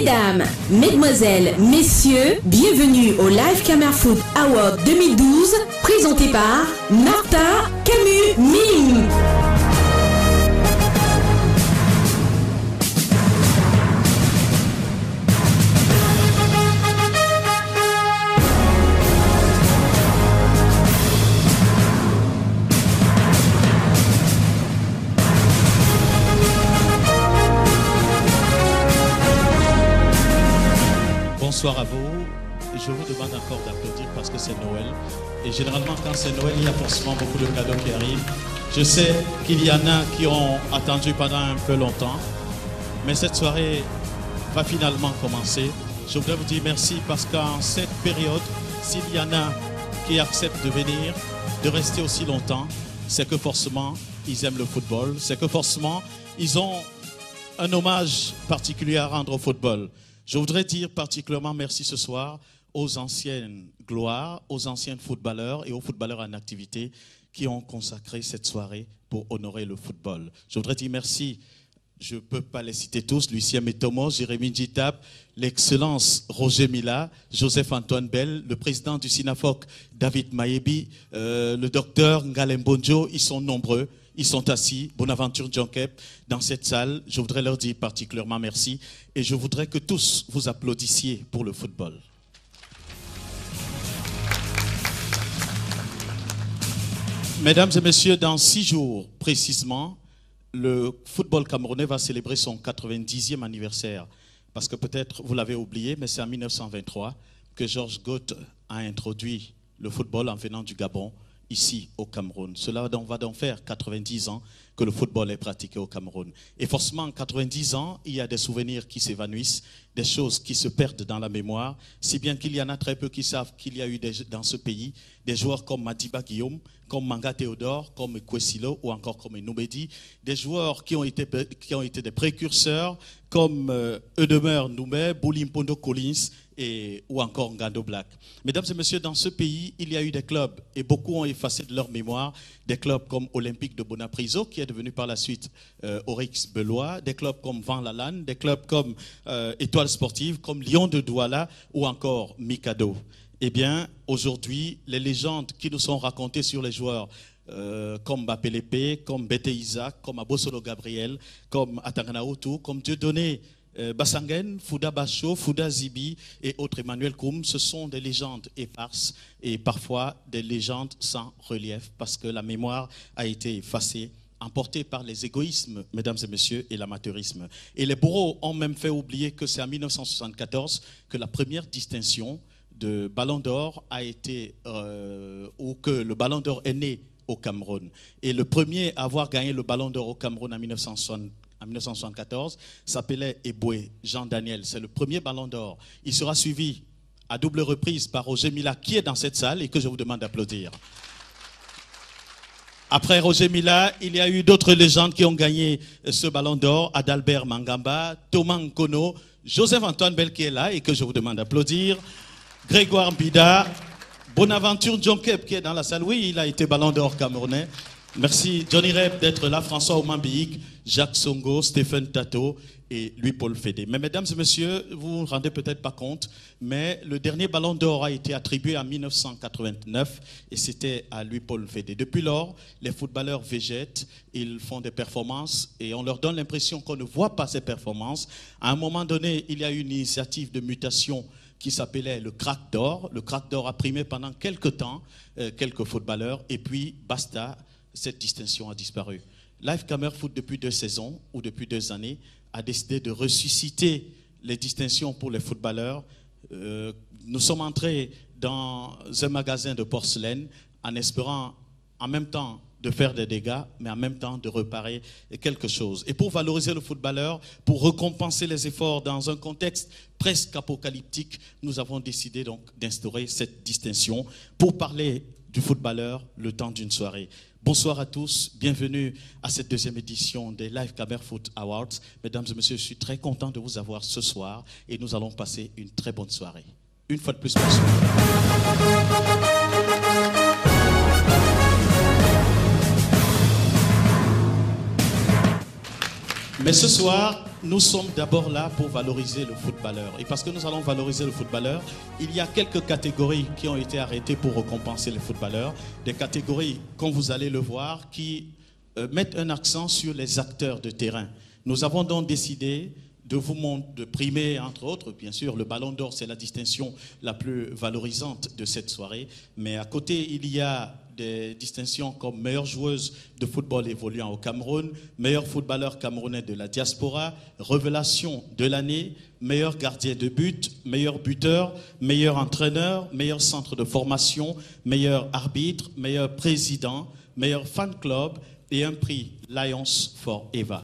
Mesdames, Mesdemoiselles, Messieurs, bienvenue au Live Camera Foot Award 2012, présenté par Martha Camus Mime. Bonsoir à vous. Je vous demande encore d'applaudir parce que c'est Noël. Et généralement, quand c'est Noël, il y a forcément beaucoup de cadeaux qui arrivent. Je sais qu'il y en a qui ont attendu pendant un peu longtemps. Mais cette soirée va finalement commencer. Je voudrais vous dire merci parce qu'en cette période, s'il y en a qui acceptent de venir, de rester aussi longtemps, c'est que forcément, ils aiment le football. C'est que forcément, ils ont un hommage particulier à rendre au football. Je voudrais dire particulièrement merci ce soir aux anciennes gloires, aux anciens footballeurs et aux footballeurs en activité qui ont consacré cette soirée pour honorer le football. Je voudrais dire merci, je ne peux pas les citer tous, Lucien Métomo, Jérémy Njitap, l'excellence Roger Mila, Joseph-Antoine Bell, le président du SINAFOC, David Mayebi, le docteur Ngalem Bonjo, ils sont nombreux. Ils sont assis, Bonaventure Djonkep, dans cette salle. Je voudrais leur dire particulièrement merci et je voudrais que tous vous applaudissiez pour le football. Mesdames et messieurs, dans 6 jours précisément, le football camerounais va célébrer son 90e anniversaire. Parce que peut-être vous l'avez oublié, mais c'est en 1923 que Georges Goethe a introduit le football en venant du Gabon, ici au Cameroun. Cela va donc faire 90 ans que le football est pratiqué au Cameroun. Et forcément, en 90 ans, il y a des souvenirs qui s'évanouissent, des choses qui se perdent dans la mémoire, si bien qu'il y en a très peu qui savent qu'il y a eu dans ce pays des joueurs comme Madiba Guillaume, comme Manga Théodore, comme Kwesilo ou encore comme Noubedi, des joueurs qui ont été des précurseurs comme Eudemer Noumé, Boulimpondo Collins ou encore Ngando Black. Mesdames et messieurs, dans ce pays, il y a eu des clubs et beaucoup ont effacé de leur mémoire des clubs comme Olympique de Bonapriso, qui est devenu par la suite Oryx Belois, des clubs comme Van Lalanne, des clubs comme Étoile Sportive, comme Lyon de Douala ou encore Mikado. Eh bien, aujourd'hui, les légendes qui nous sont racontées sur les joueurs comme Bapélepé, comme Bété Isaac, comme Abosolo Gabriel, comme Atangana Outou, comme Dieudonné Bassangen, Fouda Bacho, Fouda Zibi et autres Emmanuel Koum, ce sont des légendes éparses et parfois des légendes sans relief parce que la mémoire a été effacée, emportée par les égoïsmes, mesdames et messieurs, et l'amateurisme. Et les bourreaux ont même fait oublier que c'est en 1974 que la première distinction de Ballon d'Or a été, ou que le Ballon d'Or est né au Cameroun. Et le premier à avoir gagné le Ballon d'Or au Cameroun en 1974 s'appelait Eboué Jean-Daniel. C'est le premier Ballon d'Or. Il sera suivi à double reprise par Roger Mila, qui est dans cette salle et que je vous demande d'applaudir. Après Roger Mila, il y a eu d'autres légendes qui ont gagné ce Ballon d'Or. Adalbert Mangamba, Thomas Nkono, Joseph-Antoine Bell qui est là et que je vous demande d'applaudir. Grégoire Mbida, Bonaventure Djonkep qui est dans la salle. Oui, il a été Ballon d'Or camerounais. Merci Johnny Rep d'être là, François Oumambiik, Jacques Songo, Stéphane Tato et Louis-Paul Fédé. Mais mesdames et messieurs, vous ne vous rendez peut-être pas compte, mais le dernier Ballon d'Or a été attribué en 1989 et c'était à Louis-Paul Fédé. Depuis lors, les footballeurs végètent, ils font des performances et on leur donne l'impression qu'on ne voit pas ces performances. À un moment donné, il y a eu une initiative de mutation qui s'appelait le Crack d'Or. Le Crack d'Or a primé pendant quelques temps quelques footballeurs et puis basta, cette distinction a disparu. Live Camera Foot, depuis 2 saisons ou depuis 2 années, a décidé de ressusciter les distinctions pour les footballeurs. Nous sommes entrés dans un magasin de porcelaine en espérant en même temps de faire des dégâts, mais en même temps de réparer quelque chose. Et pour valoriser le footballeur, pour récompenser les efforts dans un contexte presque apocalyptique, nous avons décidé donc d'instaurer cette distinction pour parler du footballeur le temps d'une soirée. Bonsoir à tous, bienvenue à cette 2e édition des Live Camera Foot Awards. Mesdames et messieurs, je suis très content de vous avoir ce soir et nous allons passer une très bonne soirée. Une fois de plus, bonsoir. Mais ce soir, nous sommes d'abord là pour valoriser le footballeur. Et parce que nous allons valoriser le footballeur, il y a quelques catégories qui ont été arrêtées pour récompenser les footballeurs. Des catégories, comme vous allez le voir, qui mettent un accent sur les acteurs de terrain. Nous avons donc décidé de primer, entre autres, bien sûr, le Ballon d'Or, c'est la distinction la plus valorisante de cette soirée. Mais à côté, il y a des distinctions comme meilleure joueuse de football évoluant au Cameroun, meilleur footballeur camerounais de la diaspora, révélation de l'année, meilleur gardien de but, meilleur buteur, meilleur entraîneur, meilleur centre de formation, meilleur arbitre, meilleur président, meilleur fan club et un prix Lions for Eva.